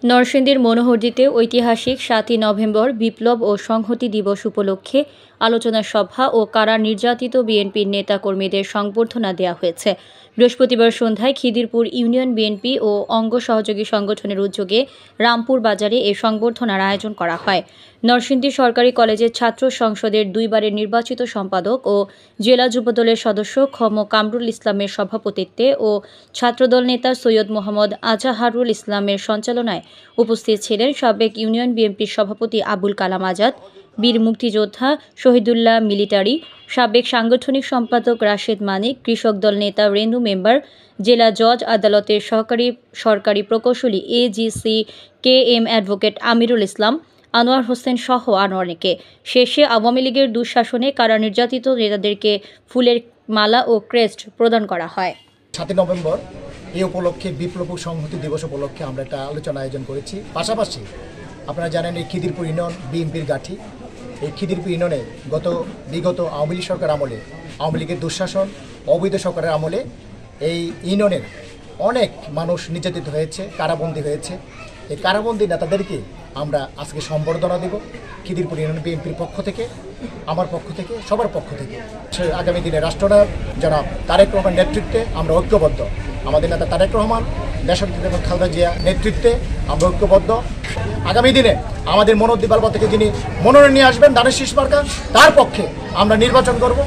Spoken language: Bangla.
নরসিংদীর মনোহরদীতে ঐতিহাসিক ৭ই নভেম্বর বিপ্লব ও সংহতি দিবস উপলক্ষে আলোচনা সভা ও কারা নির্যাতিত বিএনপির নেতাকর্মীদের সংবর্ধনা দেওয়া হয়েছে। বৃহস্পতিবার সন্ধ্যায় খিদিরপুর ইউনিয়ন বিএনপি ও অঙ্গ সহযোগী সংগঠনের উদ্যোগে রামপুর বাজারে এই সংবর্ধনার আয়োজন করা হয়। নরসিংদী সরকারি কলেজের ছাত্র সংসদের দুইবারের নির্বাচিত সম্পাদক ও জেলা যুবদলের সদস্য খম কামরুল ইসলামের সভাপতিত্বে ও ছাত্রদল নেতা সৈয়দ মোহাম্মদ আজাহারুল ইসলামের সঞ্চালনায় উপস্থিত ছিলেন সাবেক ইউনিয়ন বিএনপির সভাপতি আবুল কালাম আজাদ, বীর মুক্তিযোদ্ধা শহীদুল্লাহ মিলিটারি, সাবেক সাংগঠনিক সম্পাদক রাশেদ মানিক, কৃষক দল নেতা রেনু মেম্বার, জেলা জজ আদালতের সহকারী সরকারি প্রকৌশলী এজিসি K M advocate Amirul Islam, Anwar Hossain সহ আরও অনেকে। শেষে আওয়ামী লীগের দুঃশাসনে কারা নির্যাতিত নেতাদেরকে ফুলের মালা ও ক্রেস্ট প্রদান করা হয়। ৭ই নভেম্বর এই উপলক্ষে বিপ্লব ও সংহতি দিবস উপলক্ষে আমরা একটা আলোচনা আয়োজন করেছি। পাশাপাশি আপনারা জানেন এই খিদিরপুর ইউনিয়ন বিএনপির গাঁঠি। এই খিদিরপুর ইউনিয়নে বিগত আওয়ামী লীগ সরকার আমলে, আওয়ামী লীগের দুঃশাসন, অবৈধ সরকারের আমলে এই ইউনিয়নের অনেক মানুষ নির্যাতিত হয়েছে, কারাবন্দী হয়েছে। এই কারাবন্দী নেতাদেরকে আমরা আজকে সম্বর্ধনা দেব খিদিরপুর ইউনিয়ন বিএনপির পক্ষ থেকে, আমার পক্ষ থেকে, সবার পক্ষ থেকে। আগামী দিনে রাষ্ট্রনায়ক জনাব তারেক রহমানের নেতৃত্বে আমরা ঐক্যবদ্ধ। আমাদের নেতা তারেক রহমান, দেশনেত্রী খালেদা জিয়া নেতৃত্বে আমরা ঐক্যবদ্ধ। আগামী দিনে আমাদের মনোদ্দীপালবা থেকে যিনি মনোনয়ন নিয়ে আসবেন ধানের শীষ মার্কা, তার পক্ষে আমরা নির্বাচন করব।